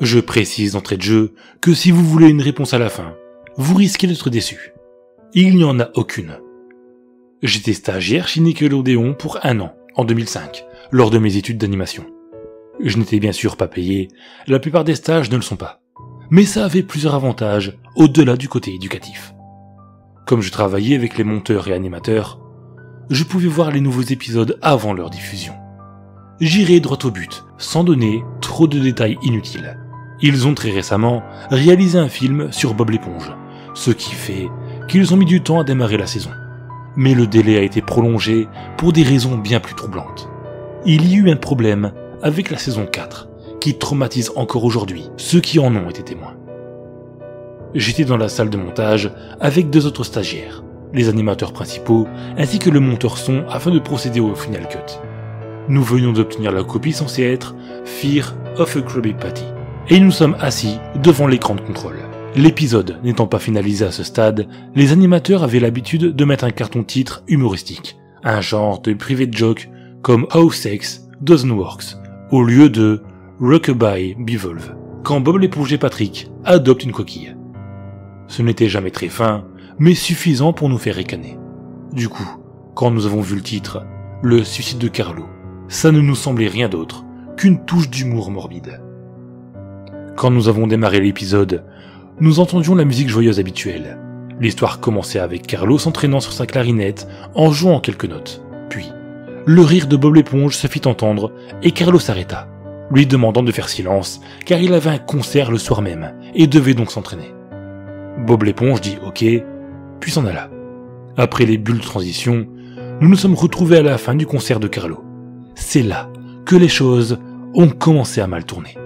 Je précise d'entrée de jeu que si vous voulez une réponse à la fin, vous risquez d'être déçu. Il n'y en a aucune. J'étais stagiaire chez Nickelodeon pour 1 an, en 2005, lors de mes études d'animation. Je n'étais bien sûr pas payé, la plupart des stages ne le sont pas. Mais ça avait plusieurs avantages, au-delà du côté éducatif. Comme je travaillais avec les monteurs et animateurs, je pouvais voir les nouveaux épisodes avant leur diffusion. J'irai droit au but, sans donner trop de détails inutiles. Ils ont très récemment réalisé un film sur Bob l'éponge, ce qui fait qu'ils ont mis du temps à démarrer la saison. Mais le délai a été prolongé pour des raisons bien plus troublantes. Il y a eu un problème avec la saison 4, qui traumatise encore aujourd'hui ceux qui en ont été témoins. J'étais dans la salle de montage avec 2 autres stagiaires, les animateurs principaux ainsi que le monteur son afin de procéder au Final Cut. Nous venions d'obtenir la copie censée être Fear of a Krabby Patty, et nous sommes assis devant l'écran de contrôle. L'épisode n'étant pas finalisé à ce stade, les animateurs avaient l'habitude de mettre un carton titre humoristique, un genre de private joke comme How Sex Doesn't Work, au lieu de Rockabye Bevolve, quand Bob l'éponge et Patrick adoptent une coquille. Ce n'était jamais très fin, mais suffisant pour nous faire ricaner. Du coup, quand nous avons vu le titre, Le suicide de Carlo, ça ne nous semblait rien d'autre qu'une touche d'humour morbide. Quand nous avons démarré l'épisode, nous entendions la musique joyeuse habituelle. L'histoire commençait avec Carlo s'entraînant sur sa clarinette en jouant quelques notes. Puis, le rire de Bob l'éponge se fit entendre et Carlo s'arrêta, lui demandant de faire silence car il avait un concert le soir même et devait donc s'entraîner. Bob l'éponge dit ok, puis s'en alla. Après les bulles de transition, nous nous sommes retrouvés à la fin du concert de Carlo. C'est là que les choses ont commencé à mal tourner.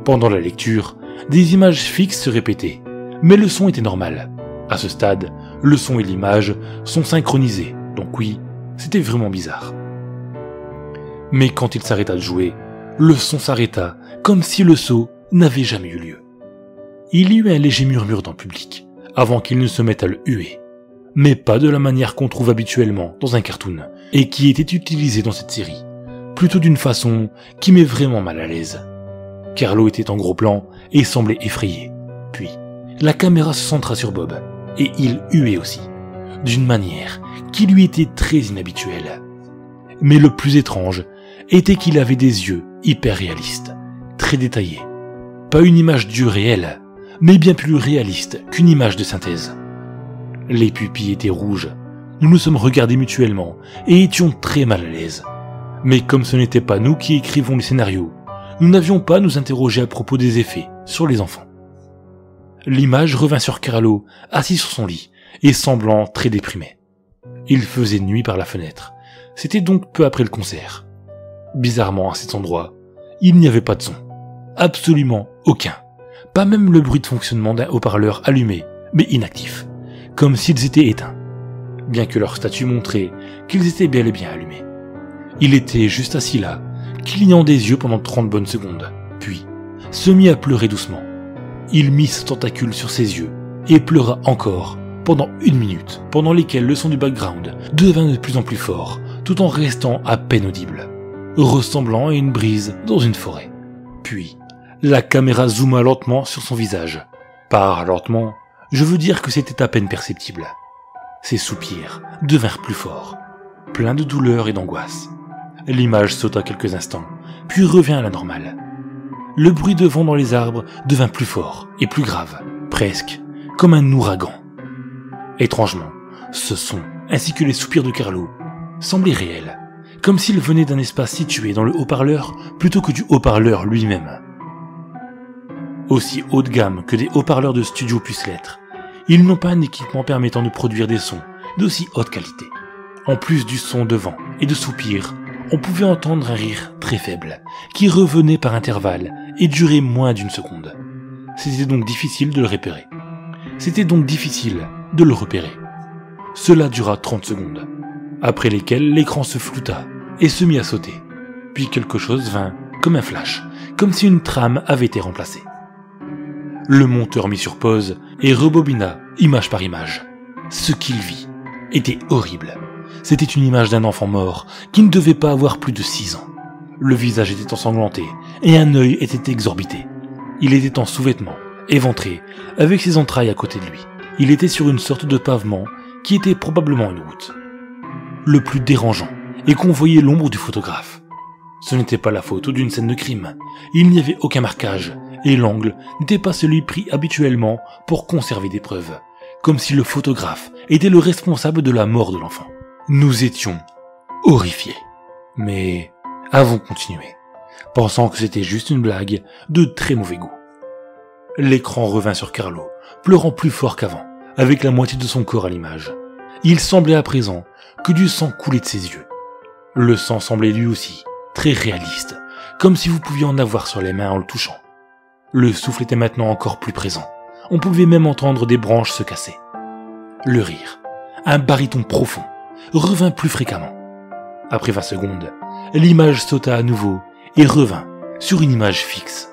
Pendant la lecture, des images fixes se répétaient, mais le son était normal. À ce stade, le son et l'image sont synchronisés, donc oui, c'était vraiment bizarre. Mais quand il s'arrêta de jouer, le son s'arrêta, comme si le saut n'avait jamais eu lieu. Il y eut un léger murmure dans le public, avant qu'il ne se mette à le huer. Mais pas de la manière qu'on trouve habituellement dans un cartoon, et qui était utilisée dans cette série. Plutôt d'une façon qui met vraiment mal à l'aise. Carlo était en gros plan et semblait effrayé. Puis, la caméra se centra sur Bob, et il huait aussi, d'une manière qui lui était très inhabituelle. Mais le plus étrange était qu'il avait des yeux hyper réalistes, très détaillés. Pas une image du réel, mais bien plus réaliste qu'une image de synthèse. Les pupilles étaient rouges, nous nous sommes regardés mutuellement et étions très mal à l'aise. Mais comme ce n'était pas nous qui écrivons les scénarios, nous n'avions pas à nous interroger à propos des effets sur les enfants. L'image revint sur Carlo, assis sur son lit, et semblant très déprimé. Il faisait nuit par la fenêtre, c'était donc peu après le concert. Bizarrement, à cet endroit, il n'y avait pas de son. Absolument aucun. Pas même le bruit de fonctionnement d'un haut-parleur allumé, mais inactif. Comme s'ils étaient éteints. Bien que leur statut montrait qu'ils étaient bel et bien allumés. Il était juste assis là, clignant des yeux pendant 30 bonnes secondes, puis se mit à pleurer doucement. Il mit ses tentacules sur ses yeux, et pleura encore pendant 1 minute, pendant lesquelles le son du background devint de plus en plus fort, tout en restant à peine audible, ressemblant à une brise dans une forêt. Puis, la caméra zooma lentement sur son visage. Par lentement, je veux dire que c'était à peine perceptible. Ses soupirs devinrent plus forts, pleins de douleur et d'angoisse. L'image sauta quelques instants, puis revint à la normale. Le bruit de vent dans les arbres devint plus fort et plus grave, presque comme un ouragan. Étrangement, ce son, ainsi que les soupirs de Carlo, semblaient réels, comme s'ils venaient d'un espace situé dans le haut-parleur plutôt que du haut-parleur lui-même. Aussi haut de gamme que des haut-parleurs de studio puissent l'être, ils n'ont pas un équipement permettant de produire des sons d'aussi haute qualité. En plus du son de vent et de soupirs, on pouvait entendre un rire très faible, qui revenait par intervalles et durait moins d'1 seconde. C'était donc difficile de le repérer. Cela dura 30 secondes, après lesquelles l'écran se flouta et se mit à sauter. Puis quelque chose vint comme un flash, comme si une trame avait été remplacée. Le monteur mit sur pause et rebobina image par image. Ce qu'il vit était horrible. C'était une image d'un enfant mort qui ne devait pas avoir plus de 6 ans. Le visage était ensanglanté et un œil était exorbité. Il était en sous-vêtements, éventré, avec ses entrailles à côté de lui. Il était sur une sorte de pavement qui était probablement une route. Le plus dérangeant est qu'on voyait l'ombre du photographe. Ce n'était pas la photo d'une scène de crime. Il n'y avait aucun marquage, et l'angle n'était pas celui pris habituellement pour conserver des preuves, comme si le photographe était le responsable de la mort de l'enfant. Nous étions horrifiés. Mais avons continué, pensant que c'était juste une blague de très mauvais goût. L'écran revint sur Carlo, pleurant plus fort qu'avant, avec la moitié de son corps à l'image. Il semblait à présent que du sang coulait de ses yeux. Le sang semblait lui aussi très réaliste, comme si vous pouviez en avoir sur les mains en le touchant. Le souffle était maintenant encore plus présent. On pouvait même entendre des branches se casser. Le rire, un baryton profond, revint plus fréquemment. Après 20 secondes, l'image sauta à nouveau et revint sur une image fixe.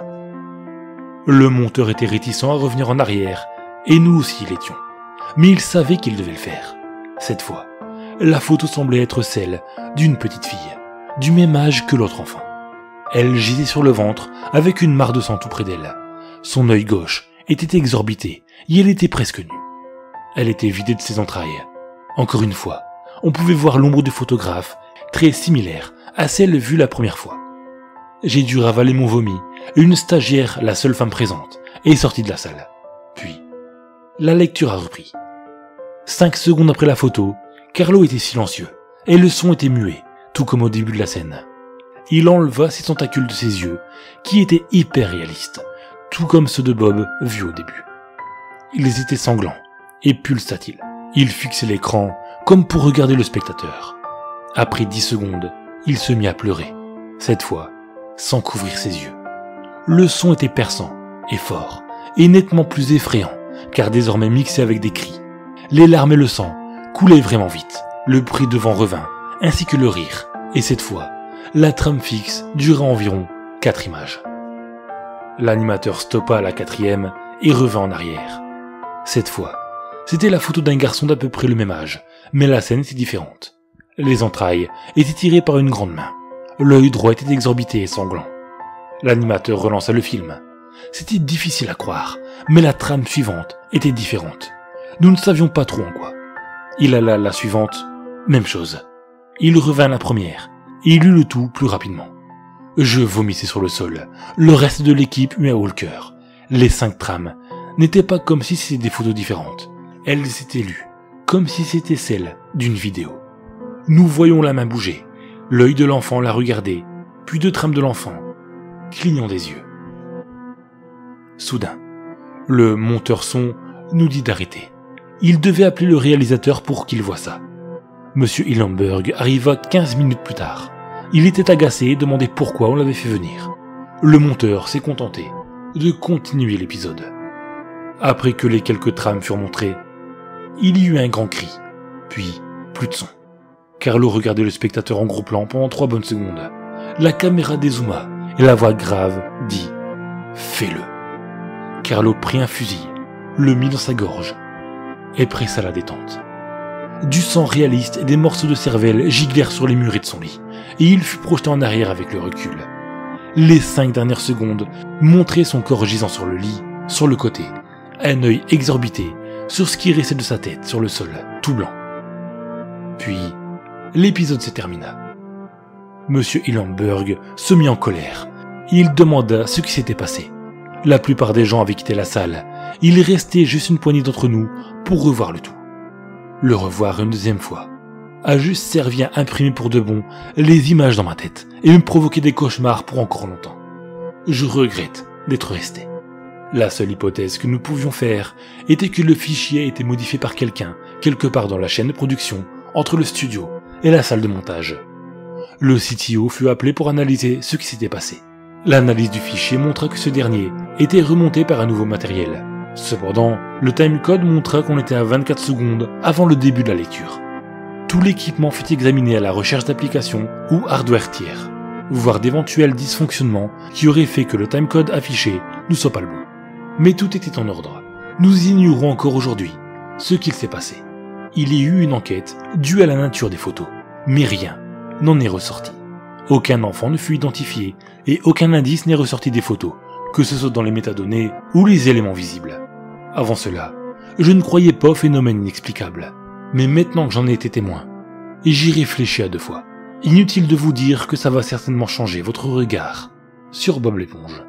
Le monteur était réticent à revenir en arrière, et nous aussi l'étions. Mais il savait qu'il devait le faire. Cette fois, la photo semblait être celle d'une petite fille, du même âge que l'autre enfant. Elle gisait sur le ventre avec une mare de sang tout près d'elle. Son œil gauche était exorbité et elle était presque nue. Elle était vidée de ses entrailles. Encore une fois, on pouvait voir l'ombre du photographe, très similaire à celle vue la première fois. J'ai dû ravaler mon vomi, et une stagiaire, la seule femme présente, est sortie de la salle. Puis, la lecture a repris. 5 secondes après la photo, Carlo était silencieux, et le son était muet, tout comme au début de la scène. Il enleva ses tentacules de ses yeux, qui étaient hyper réalistes, tout comme ceux de Bob vus au début. Ils étaient sanglants et pulsatiles. Il fixait l'écran comme pour regarder le spectateur. Après 10 secondes, il se mit à pleurer, cette fois sans couvrir ses yeux. Le son était perçant et fort, et nettement plus effrayant, car désormais mixé avec des cris. Les larmes et le sang coulaient vraiment vite. Le bruit de vent revint, ainsi que le rire, et cette fois, la trame fixe dura environ 4 images. L'animateur stoppa à la 4e et revint en arrière. Cette fois, c'était la photo d'un garçon d'à peu près le même âge, mais la scène était différente. Les entrailles étaient tirées par une grande main. L'œil droit était exorbité et sanglant. L'animateur relança le film. C'était difficile à croire, mais la trame suivante était différente. Nous ne savions pas trop en quoi. Il alla à la suivante, même chose. Il revint à la première, et il eut le tout plus rapidement. Je vomissais sur le sol. Le reste de l'équipe eut un haut le cœur. Les 5 trames n'étaient pas comme si c'était des photos différentes. Elles étaient lues, comme si c'était celle d'une vidéo. Nous voyons la main bouger. L'œil de l'enfant la regardait, puis 2 trames de l'enfant, clignant des yeux. Soudain, le monteur son nous dit d'arrêter. Il devait appeler le réalisateur pour qu'il voie ça. Monsieur Hillenburg arriva 15 minutes plus tard. Il était agacé et demandait pourquoi on l'avait fait venir. Le monteur s'est contenté de continuer l'épisode. Après que les quelques trames furent montrées, il y eut un grand cri, puis plus de son. Carlo regardait le spectateur en gros plan pendant 3 bonnes secondes. La caméra dézooma et la voix grave dit « Fais-le ». Carlo prit un fusil, le mit dans sa gorge et pressa la détente. Du sang réaliste et des morceaux de cervelle giclèrent sur les murets de son lit, et il fut projeté en arrière avec le recul. Les 5 dernières secondes montraient son corps gisant sur le lit, sur le côté, un œil exorbité sur ce qui restait de sa tête sur le sol, tout blanc. Puis, l'épisode se termina. Monsieur Hillenburg se mit en colère. Il demanda ce qui s'était passé. La plupart des gens avaient quitté la salle. Il restait juste une poignée d'entre nous pour revoir le tout. Le revoir une deuxième fois a juste servi à imprimer pour de bon les images dans ma tête et me provoquer des cauchemars pour encore longtemps. Je regrette d'être resté. La seule hypothèse que nous pouvions faire était que le fichier a été modifié par quelqu'un, quelque part dans la chaîne de production, entre le studio et la salle de montage. Le CTO fut appelé pour analyser ce qui s'était passé. L'analyse du fichier montra que ce dernier était remonté par un nouveau matériel. Cependant, le timecode montra qu'on était à 24 secondes avant le début de la lecture. Tout l'équipement fut examiné à la recherche d'applications ou hardware tiers, voire d'éventuels dysfonctionnements qui auraient fait que le timecode affiché ne soit pas le bon. Mais tout était en ordre. Nous ignorons encore aujourd'hui ce qu'il s'est passé. Il y eut une enquête due à la nature des photos, mais rien n'en est ressorti. Aucun enfant ne fut identifié et aucun indice n'est ressorti des photos, que ce soit dans les métadonnées ou les éléments visibles. Avant cela, je ne croyais pas au phénomène inexplicable, mais maintenant que j'en ai été témoin, et j'y réfléchis à 2 fois, inutile de vous dire que ça va certainement changer votre regard sur Bob l'éponge.